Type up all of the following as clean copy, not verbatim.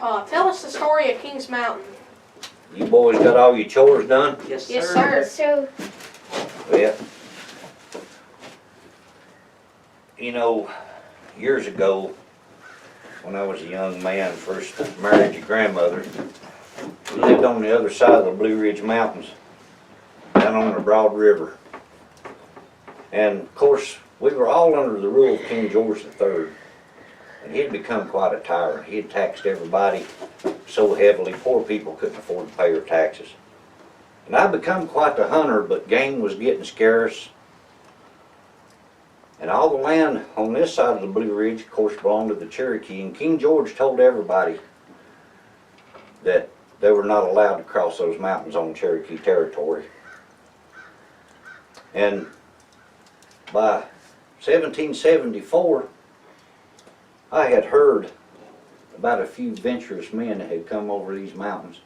Grandpa, tell us the story of Kings Mountain. You boys got all your chores done? Yes, Yes, sir. sir. Well, you know, years ago, when I was a young man, first married your grandmother, we lived on the other side of the Blue Ridge Mountains, down on the Broad River. And of course, we were all under the rule of King George III. And he had become quite a tyrant. He had taxed everybody so heavily, poor people couldn't afford to pay their taxes. And I'd become quite the hunter, but game was getting scarce. And all the land on this side of the Blue Ridge, of course, belonged to the Cherokee. And King George told everybody that they were not allowed to cross those mountains on Cherokee territory. And by 1774, I had heard about a few venturous men that had come over these mountains,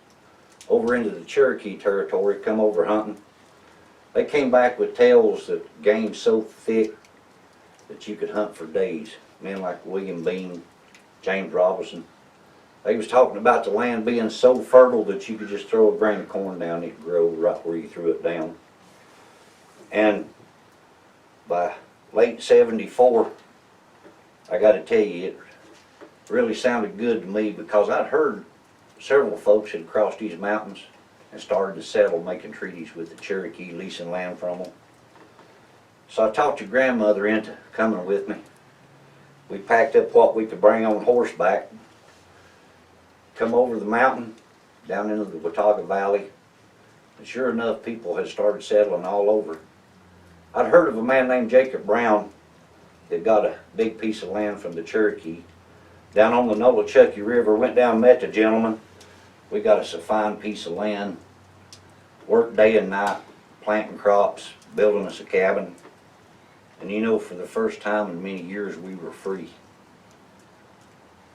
over into the Cherokee territory, come over hunting. They came back with tales that game so thick that you could hunt for days. Men like William Bean, James Robinson. They was talking about the land being so fertile that you could just throw a grain of corn down, it'd grow right where you threw it down. And by late 74, I got to tell you, it really sounded good to me because I'd heard several folks had crossed these mountains and started to settle, making treaties with the Cherokee, leasing land from them. So I talked your grandmother into coming with me. We packed up what we could bring on horseback, come over the mountain, down into the Watauga Valley, and sure enough, people had started settling all over. I'd heard of a man named Jacob Brown that got a big piece of land from the Cherokee down on the Nolichucky River. Went down and met the gentleman. We got us a fine piece of land, worked day and night, planting crops, building us a cabin. And you know, for the first time in many years, we were free.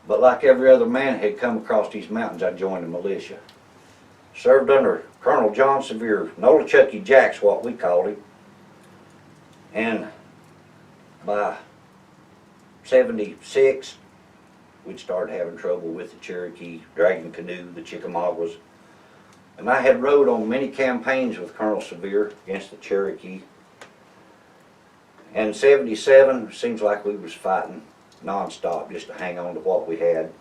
But like every other man that had come across these mountains, I joined the militia. Served under Colonel John Sevier, Nolichucky Jack's what we called him. And by 76, we'd started having trouble with the Cherokee, Dragon Canoe, the Chickamaugas. And I had rode on many campaigns with Colonel Sevier against the Cherokee. And 77, seems like we was fighting non-stop just to hang on to what we had.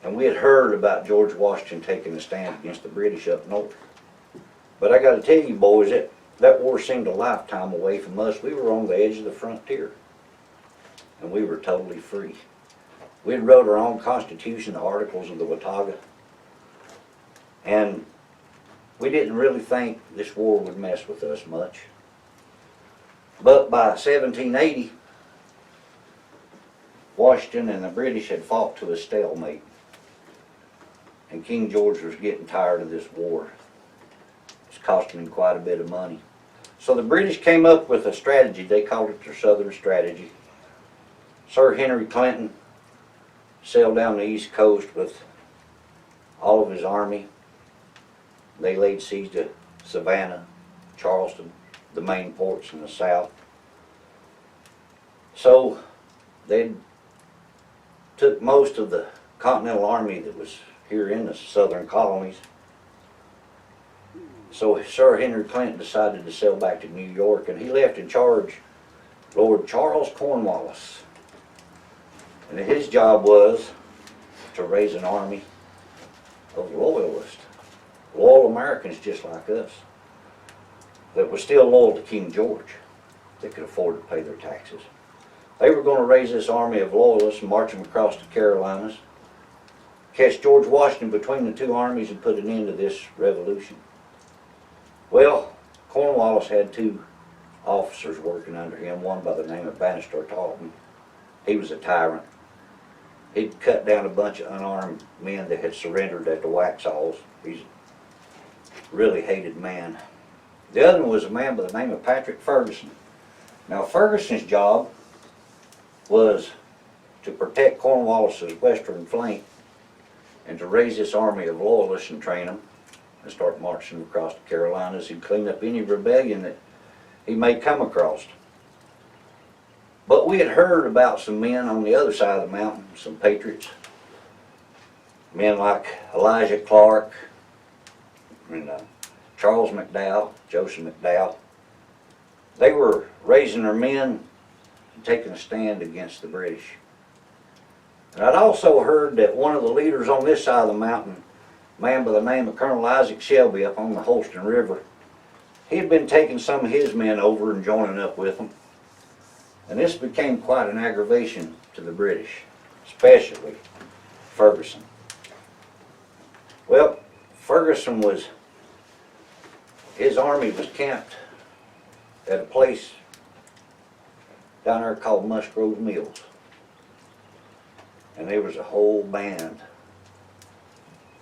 And we had heard about George Washington taking a stand against the British up north. But I got to tell you boys, that war seemed a lifetime away from us. We were on the edge of the frontier. And we were totally free. We had wrote our own Constitution, the Articles of the Watauga. And we didn't really think this war would mess with us much. But by 1780, Washington and the British had fought to a stalemate. And King George was getting tired of this war. It was costing him quite a bit of money. So the British came up with a strategy. They called it their Southern Strategy. Sir Henry Clinton sailed down the East Coast with all of his army. They laid siege to Savannah, Charleston, the main ports in the South. So they took most of the Continental Army that was here in the southern colonies. So Sir Henry Clinton decided to sail back to New York, and he left in charge Lord Charles Cornwallis. And his job was to raise an army of loyalists, loyal Americans just like us, that was still loyal to King George, that could afford to pay their taxes. They were going to raise this army of loyalists and march them across the Carolinas, catch George Washington between the two armies and put an end to this revolution. Well, Cornwallis had two officers working under him, one by the name of Bannister Tarleton. He was a tyrant. He'd cut down a bunch of unarmed men that had surrendered at the Waxhaws. He's a really hated man. The other one was a man by the name of Patrick Ferguson. Now Ferguson's job was to protect Cornwallis's western flank and to raise this army of loyalists and train them and start marching across the Carolinas and clean up any rebellion that he may come across. But we had heard about some men on the other side of the mountain, some patriots, Men like Elijah Clark and Charles McDowell, Joseph McDowell. They were raising their men and taking a stand against the British. And I'd also heard that one of the leaders on this side of the mountain, a man by the name of Colonel Isaac Shelby up on the Holston River, he had been taking some of his men over and joining up with them. And this became quite an aggravation to the British, especially Ferguson. Well, Ferguson his army was camped at a place down there called Musgrove Mills. And there was a whole band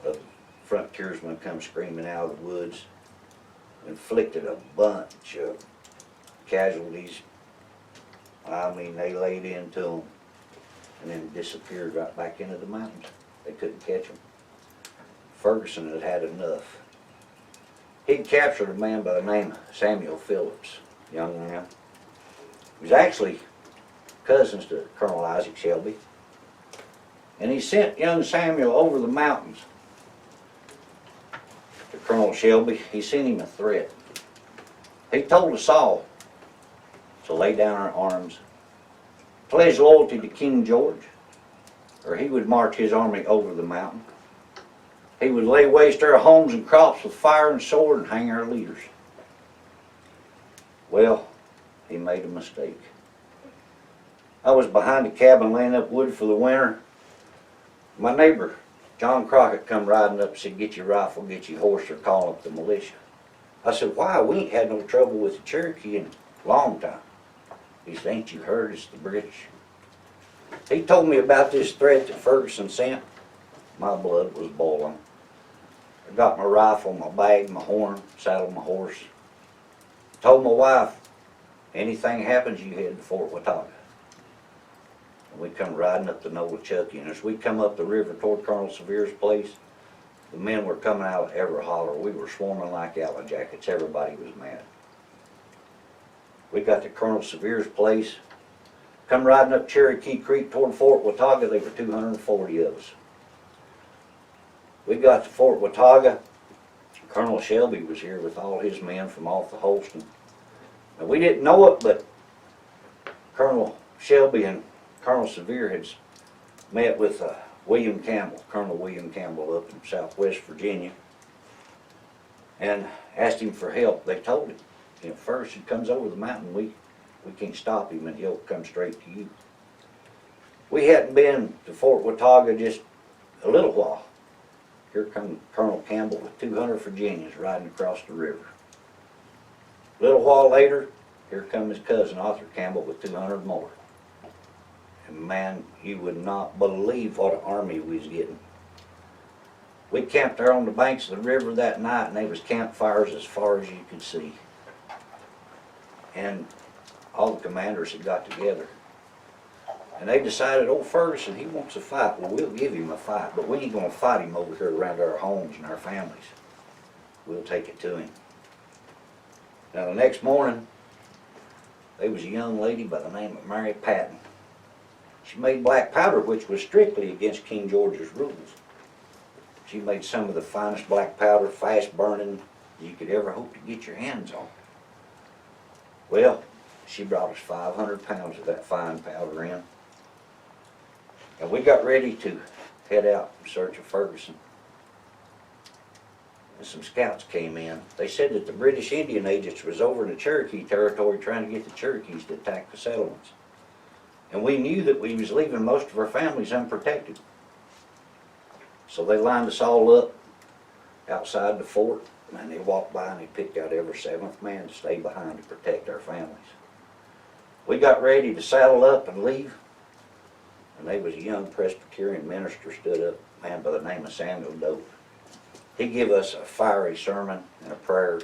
of frontiersmen come screaming out of the woods, inflicted a bunch of casualties. I mean, they laid into them and then disappeared right back into the mountains. They couldn't catch them. Ferguson had had enough. He'd captured a man by the name of Samuel Phillips, young man. He was actually cousins to Colonel Isaac Shelby. And he sent young Samuel over the mountains to Colonel Shelby. He sent him a threat. He told us all to lay down our arms, pledge loyalty to King George, or he would march his army over the mountain. He would lay waste our homes and crops with fire and sword and hang our leaders. Well, he made a mistake. I was behind a cabin laying up wood for the winter. My neighbor, John Crockett, come riding up and said, "Get your rifle, get your horse, or call up the militia." I said, "Why? We ain't had no trouble with the Cherokee in a long time." He said, "Ain't you heard it's the British?" He told me about this threat that Ferguson sent. My blood was boiling. I got my rifle, my bag, my horn, saddled my horse. Told my wife, anything happens, you head to Fort Watauga. And we come riding up the Nolechucky, and as we come up the river toward Colonel Severe's place, the men were coming out of every holler. We were swarming like yellow jackets. Everybody was mad. We got to Colonel Severe's place, come riding up Cherokee Creek toward Fort Watauga. There were 240 of us. We got to Fort Watauga. Colonel Shelby was here with all his men from off the Holston. Now, we didn't know it, but Colonel Shelby and Colonel Severe had met with William Campbell, Colonel William Campbell up in Southwest Virginia, and asked him for help. They told him, if Ferguson comes over the mountain, we can't stop him, and he'll come straight to you. We hadn't been to Fort Watauga just a little while. Here come Colonel Campbell with 200 Virginians riding across the river. A little while later, here come his cousin Arthur Campbell with 200 more. And man, you would not believe what an army we was getting. We camped there on the banks of the river that night, and there was campfires as far as you could see. And all the commanders had got together. And they decided, old Ferguson, he wants a fight. Well, we'll give him a fight, but we ain't going to fight him over here around our homes and our families. We'll take it to him. Now, the next morning, there was a young lady by the name of Mary Patton. She made black powder, which was strictly against King George's rules. She made some of the finest black powder, fast burning, you could ever hope to get your hands on. Well, she brought us 500 pounds of that fine powder in. And we got ready to head out in search of Ferguson. And some scouts came in. They said that the British Indian agents was over in the Cherokee territory trying to get the Cherokees to attack the settlements. And we knew that we was leaving most of our families unprotected. So they lined us all up outside the fort, and they walked by and they picked out every seventh man to stay behind to protect our families. We got ready to saddle up and leave, and there was a young Presbyterian minister stood up, a man by the name of Samuel Dope. He gave us a fiery sermon and a prayer.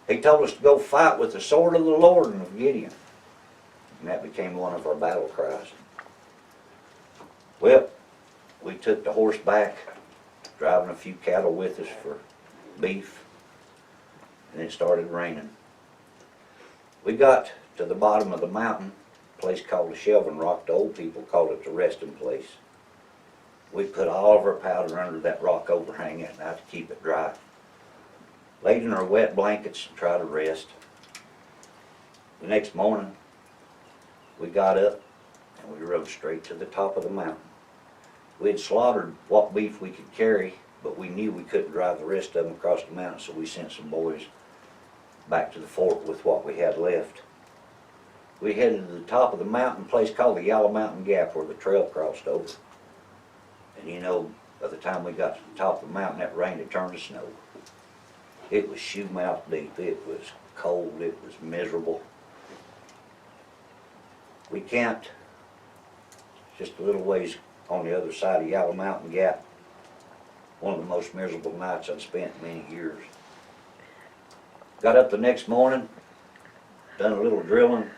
He told us to go fight with the sword of the Lord and of Gideon. And that became one of our battle cries. Well, we took the horse back, driving a few cattle with us for beef, and it started raining. We got to the bottom of the mountain, a place called the Shelvin Rock. The old people called it the resting place. We put all of our powder under that rock overhang that night to keep it dry. Laid in our wet blankets and tried to rest. The next morning, we got up and we rode straight to the top of the mountain. We had slaughtered what beef we could carry, but we knew we couldn't drive the rest of them across the mountain, so we sent some boys back to the fort with what we had left. We headed to the top of the mountain, a place called the Yellow Mountain Gap, where the trail crossed over. And you know, by the time we got to the top of the mountain, that rain had turned to snow. It was shoe mouth deep. It was cold. It was miserable. We camped just a little ways on the other side of Yellow Mountain Gap. One of the most miserable nights I'd spent in many years. Got up the next morning, done a little drilling.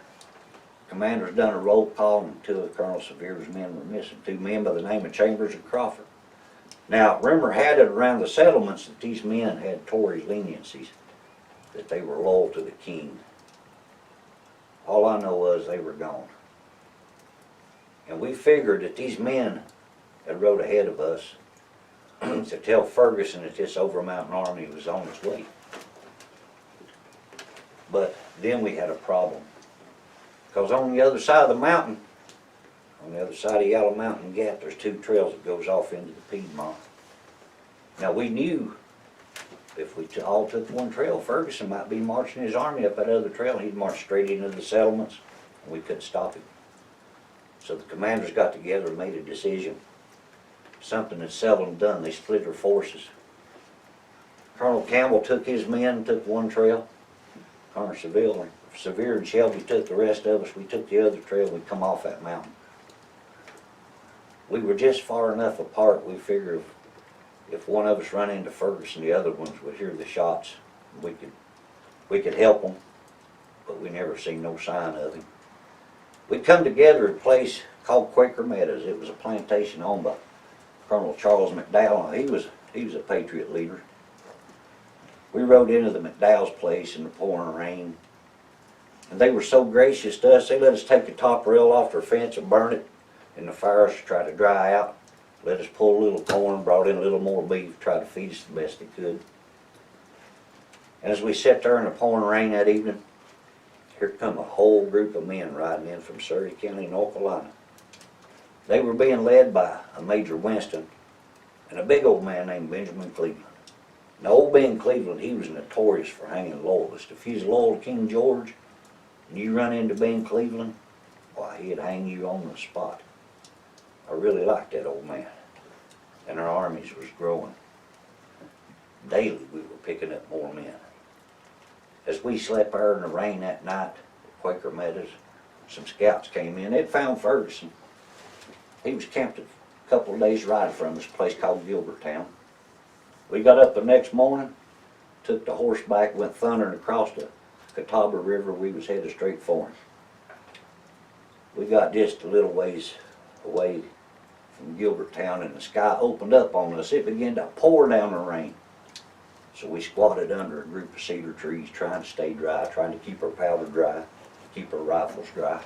Commander's done a roll call, and two of Colonel Severe's men were missing. Two men by the name of Chambers and Crawford. Now, rumor had it around the settlements that these men had Tories' leniencies, that they were loyal to the king. All I know was they were gone. And we figured that these men that rode ahead of us to tell Ferguson that this Overmountain army was on its way. But then we had a problem. Because on the other side of the mountain, on the other side of Yellow Mountain Gap, there's two trails that goes off into the Piedmont. Now we knew if we all took one trail, Ferguson might be marching his army up that other trail. He'd march straight into the settlements, and we couldn't stop him. So the commanders got together and made a decision. Something that's seldom done. They split their forces. Colonel Campbell took his men, took one trail. Colonel Severe and Shelby took the rest of us. We took the other trail. We come off that mountain. We were just far enough apart. We figured if one of us run into Ferguson, the other ones would hear the shots. We could help them, but we never seen no sign of him. We come together at a place called Quaker Meadows. It was a plantation owned by Colonel Charles McDowell. He was a patriot leader. We rode into the McDowell's place in the pouring rain. And they were so gracious to us, they let us take the top rail off their fence and burn it in the fires to try to dry out. Let us pull a little corn, brought in a little more beef, tried to feed us the best they could. And as we sat there in the pouring rain that evening, here come a whole group of men riding in from Surrey County, North Carolina. They were being led by a Major Winston and a big old man named Benjamin Cleveland. Now, old Ben Cleveland, he was notorious for hanging loyalists. If you was loyal to King George and you run into Ben Cleveland, why, he'd hang you on the spot. I really liked that old man. And our armies was growing. Daily we were picking up more men. As we slept there in the rain that night at Quaker Meadows, some scouts came in. They'd found Ferguson. He was camped a couple of days' ride from us, a place called Gilberttown. We got up the next morning, took the horseback, went thundering across the Catawba River. We was headed straight for him. We got just a little ways away from Gilberttown, and the sky opened up on us. It began to pour down the rain. So we squatted under a group of cedar trees, trying to stay dry, trying to keep our powder dry, keep our rifles dry.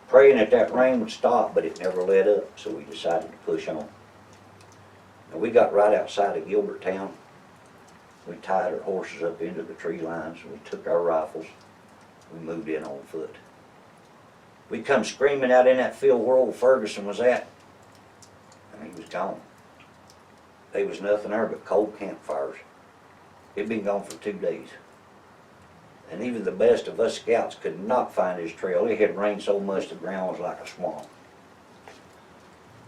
Praying that that rain would stop, but it never let up, so we decided to push on. And we got right outside of Gilberttown. We tied our horses up into the tree lines, and we took our rifles. We moved in on foot. We come screaming out in that field where old Ferguson was at, and he was gone. There was nothing there but cold campfires. He'd been gone for 2 days. And even the best of us scouts could not find his trail. It had rained so much the ground was like a swamp.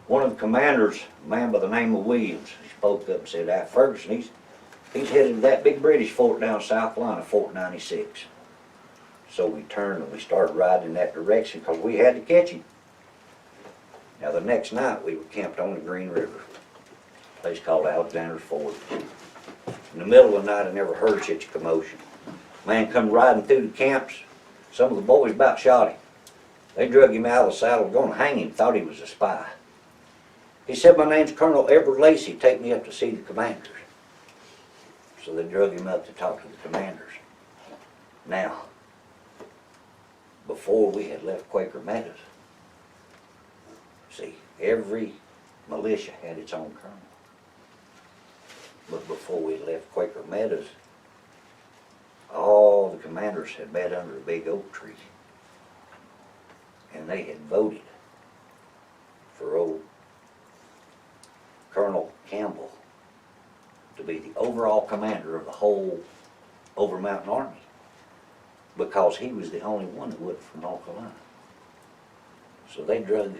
One of the commanders, a man by the name of Williams, he spoke up and said, Ferguson, he's headed to that big British fort down South Carolina, Fort 96. So we turned and we started riding in that direction because we had to catch him. Now the next night we were camped on the Green River, a place called Alexander's Ford. In the middle of the night I never heard such a commotion. Man come riding through the camps. Some of the boys about shot him. They drug him out of the saddle, going to hang him, thought he was a spy. He said, my name's Colonel Edward Lacey, take me up to see the commanders. So they drug him up to talk to the commanders. Now, before we had left Quaker Meadows, see, every militia had its own colonel. But before we left Quaker Meadows, all the commanders had met under a big oak tree. And they had voted for old Colonel Campbell to be the overall commander of the whole Overmountain Army, because he was the only one that would from North Carolina. So they drug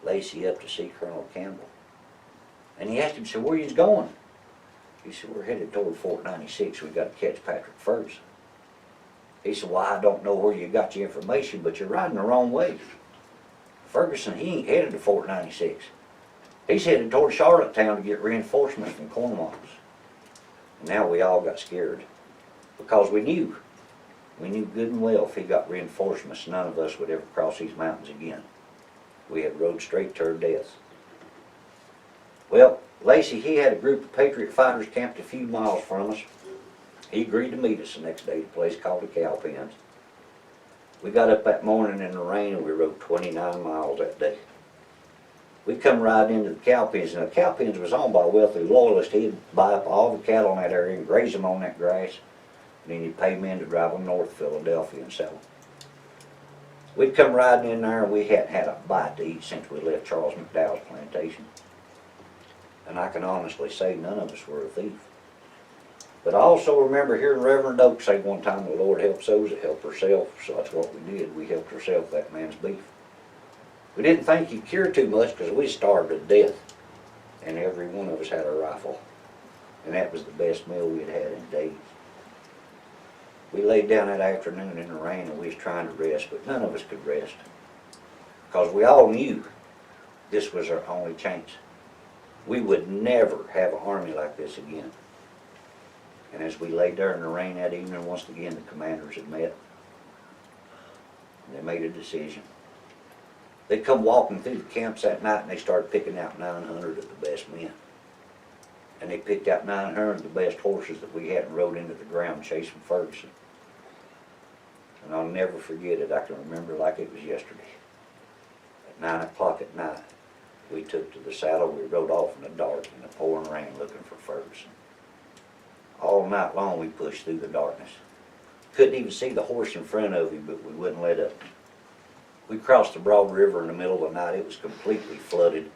Lacey up to see Colonel Campbell. And he asked him, said, "Where you going?" He said, "We're headed toward Fort 96. We got to catch Patrick Ferguson." He said, "Well, I don't know where you got your information, but you're riding the wrong way. Ferguson, he ain't headed to Fort 96. He's headed toward Charlottetown to get reinforcements from Cornwallis." And now we all got scared, because we knew good and well if he got reinforcements, none of us would ever cross these mountains again. We had rode straight to our deaths. Well, Lacey, he had a group of Patriot fighters camped a few miles from us. He agreed to meet us the next day at a place called the Cowpens. We got up that morning in the rain and we rode 29 miles that day. We come riding into the Cowpens, and the Cowpens was owned by a wealthy loyalist. He'd buy up all the cattle in that area and graze them on that grass, and then he'd pay men to drive them north to Philadelphia and sell them. We'd come riding in there and we hadn't had a bite to eat since we left Charles McDowell's plantation. And I can honestly say none of us were a thief. But I also remember hearing Reverend Oak say one time, "The Lord helps those that help herself." So that's what we did. We helped ourselves that man's beef. We didn't think he'd cure too much because we starved to death. And every one of us had a rifle. And that was the best meal we'd had in days. We laid down that afternoon in the rain and we was trying to rest, but none of us could rest. Because we all knew this was our only chance. We would never have an army like this again. And as we laid there in the rain that evening, once again the commanders had met. And they made a decision. They come walking through the camps that night and they started picking out 900 of the best men. And they picked out 900 of the best horses that we hadn't rode into the ground chasing Ferguson. And I'll never forget it. I can remember like it was yesterday. At 9 o'clock at night, we took to the saddle. We rode off in the dark in the pouring rain looking for Ferguson. All night long we pushed through the darkness. Couldn't even see the horse in front of him, but we wouldn't let up. We crossed the broad river in the middle of the night. It was completely flooded.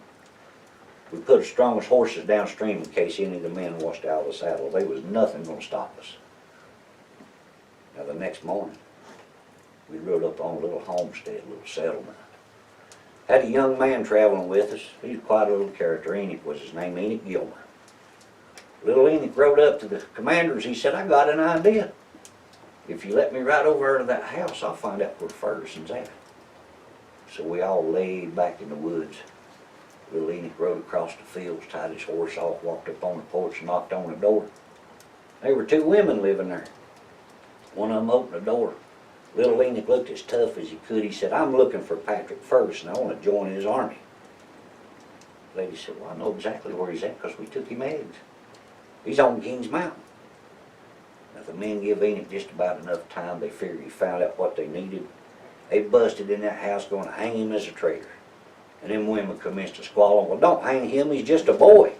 We put our strongest horses downstream in case any of the men washed out of the saddle. There was nothing going to stop us. Now the next morning, we rode up on a little homestead, a little settlement. Had a young man traveling with us. He was quite a little character. Enoch was his name, Enoch Gilmer. Little Enoch rode up to the commanders. He said, "I got an idea. If you let me ride over to that house, I'll find out where Ferguson's at." So we all laid back in the woods. Little Enoch rode across the fields, tied his horse off, walked up on the porch and knocked on the door. There were two women living there. One of them opened the door. Little Enoch looked as tough as he could. He said, "I'm looking for Patrick Ferguson. I want to join his army." The lady said, "Well, I know exactly where he's at because we took him eggs. He's on Kings Mountain." Now, the men give Enoch just about enough time. They figured he found out what they needed. They busted in that house going to hang him as a traitor. And them women commenced to squall, "Well, don't hang him, he's just a boy."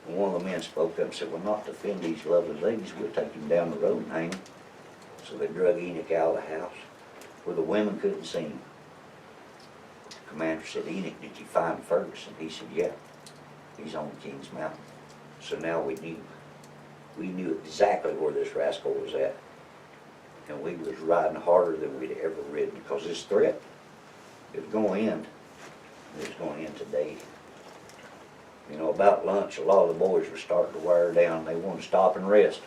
And one of the men spoke up and said, "Well, not to offend these lovely ladies, we'll take him down the road and hang him." So they drug Enoch out of the house where the women couldn't see him. The commander said, "Enoch, did you find Ferguson?" He said, "Yeah, he's on Kings Mountain." So now we knew exactly where this rascal was at. And we was riding harder than we'd ever ridden because this threat, it was going to end. It was going to end today. You know, about lunch, a lot of the boys were starting to wear down. They wanted to stop and rest.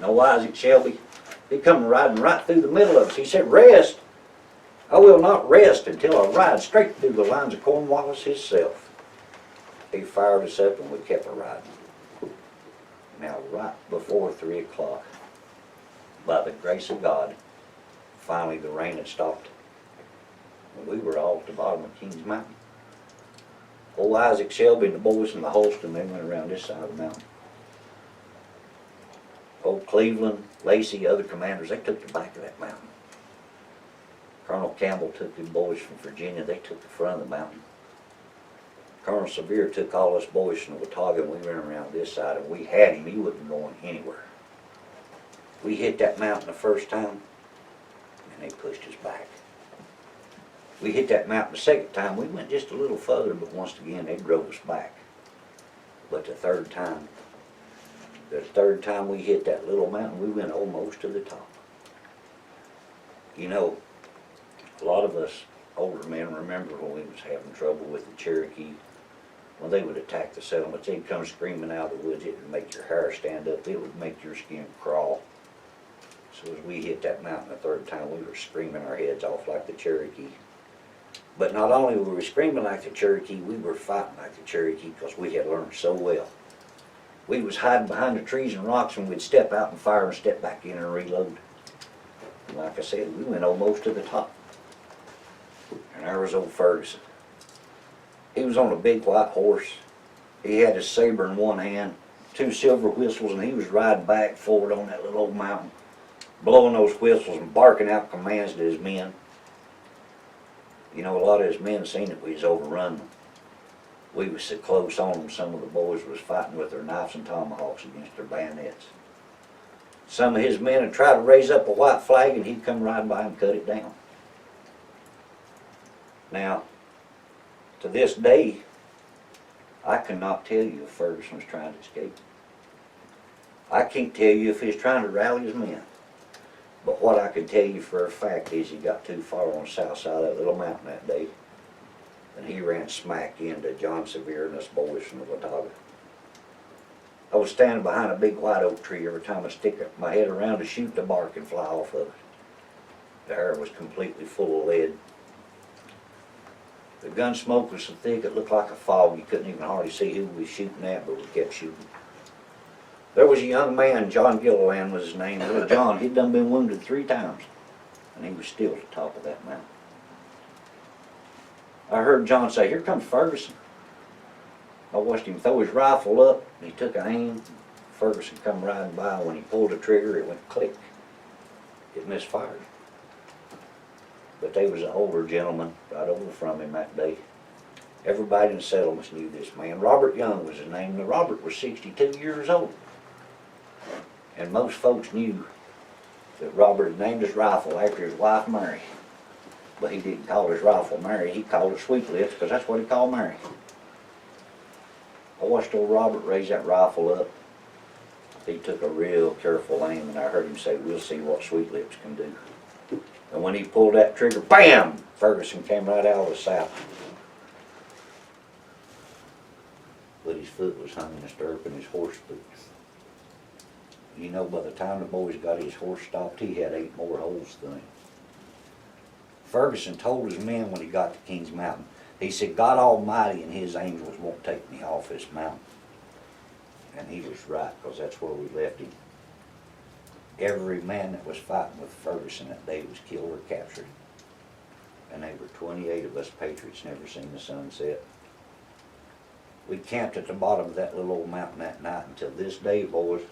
No, Isaac Shelby, he come riding right through the middle of us. He said, "Rest? I will not rest until I ride straight through the lines of Cornwallis himself." He fired us up and we kept riding. Now, right before 3 o'clock, by the grace of God, finally the rain had stopped. And we were all at the bottom of Kings Mountain. Old Isaac Shelby and the boys from the Holston, they went around this side of the mountain. Old Cleveland, Lacey, other commanders, they took the back of that mountain. Colonel Campbell took the boys from Virginia, they took the front of the mountain. Colonel Severe took all us boys from the Watauga and we went around this side and we had him. He wasn't going anywhere. We hit that mountain the first time and they pushed us back. We hit that mountain the second time. We went just a little further, but once again they drove us back. But the third time we hit that little mountain, we went almost to the top. You know, a lot of us older men remember when we was having trouble with the Cherokee. When they would attack the settlements, they'd come screaming out of the woods. It would make your hair stand up. It would make your skin crawl. So as we hit that mountain the third time, we were screaming our heads off like the Cherokee. But not only were we screaming like the Cherokee, we were fighting like the Cherokee because we had learned so well. We was hiding behind the trees and rocks and we'd step out and fire and step back in and reload. And like I said, we went almost to the top. And there was old Ferguson. He was on a big white horse. He had his saber in one hand, 2 silver whistles, and he was riding back forward on that little old mountain, blowing those whistles and barking out commands to his men. You know, a lot of his men seen that we was overrun them. We was so close on them, some of the boys was fighting with their knives and tomahawks against their bayonets. Some of his men would try to raise up a white flag and he'd come riding by and cut it down. Now, to this day, I cannot tell you if Ferguson was trying to escape. I can't tell you if he was trying to rally his men. But what I can tell you for a fact is he got too far on the south side of that little mountain that day, and he ran smack into John Severe and us boys from the Watauga. I was standing behind a big white oak tree every time I stick my head around to shoot the bark and fly off of it. The air was completely full of lead. The gun smoke was so thick it looked like a fog. You couldn't even hardly see who we was shooting at, but we kept shooting. There was a young man, John Gilliland was his name. Little John, he'd done been wounded 3 times, and he was still at the top of that mountain. I heard John say, "Here comes Ferguson." I watched him throw his rifle up, and he took a aim. Ferguson come riding by. When he pulled the trigger, it went click. It misfired. But they was an older gentleman right over from him that day. Everybody in the settlements knew this man. Robert Young was his name. Now, Robert was 62 years old. And most folks knew that Robert had named his rifle after his wife Mary. But he didn't call his rifle Mary. He called it Sweet Lips because that's what he called Mary. I watched old Robert raise that rifle up. He took a real careful aim, and I heard him say, "We'll see what Sweet Lips can do." And when he pulled that trigger, bam! Ferguson came right out of the south. But his foot was hung in a stirrup and his horse boots. You know, by the time the boys got his horse stopped, he had 8 more holes through him. Ferguson told his men when he got to Kings Mountain, he said, "God Almighty and his angels won't take me off this mountain." And he was right, because that's where we left him. Every man that was fighting with Ferguson that day was killed or captured. And there were 28 of us patriots never seen the sun set. We camped at the bottom of that little old mountain that night. Until this day, boys,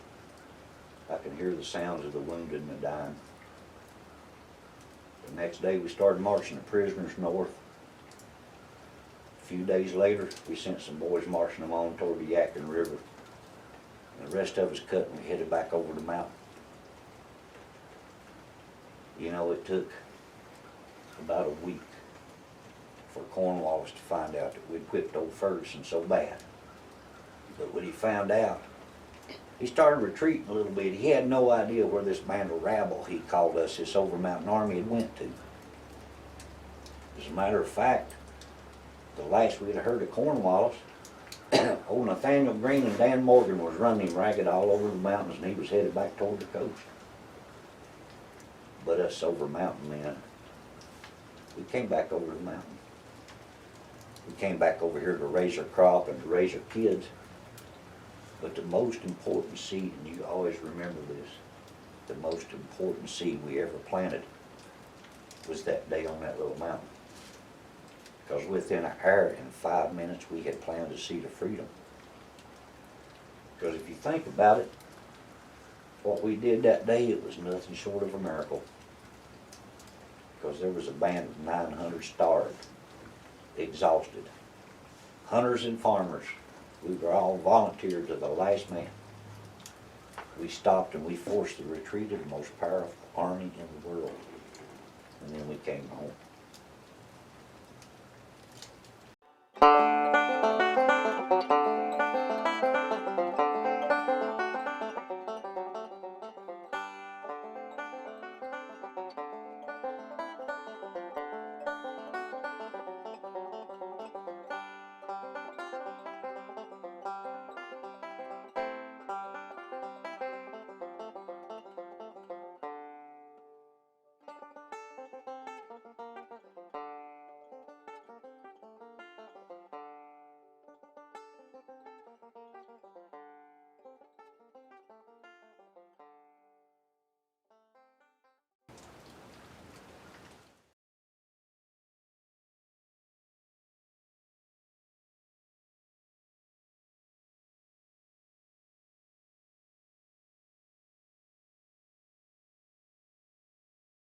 I can hear the sounds of the wounded and the dying. The next day we started marching the prisoners north. A few days later, we sent some boys marching them on toward the Yadkin River. And the rest of us cut and we headed back over the mountain. You know, it took about a week for Cornwallis to find out that we'd whipped old Ferguson so bad. But when he found out, he started retreating a little bit. He had no idea where this band of rabble, he called us, this Overmountain Army, had went to. As a matter of fact, the last we'd heard of Cornwallis, old Nathaniel Green and Dan Morgan was running him ragged all over the mountains, and he was headed back toward the coast. But us Overmountain men, we came back over the mountain. We came back over here to raise our crop and to raise our kids. But the most important seed, and you always remember this, the most important seed we ever planted was that day on that little mountain. Because within an hour and 5 minutes we had planted a seed of freedom. Because if you think about it, what we did that day, it was nothing short of a miracle. Because there was a band of 900 starved, exhausted, hunters and farmers. We were all volunteered to the last man. We stopped and we forced the retreat of the most powerful army in the world. And then we came home.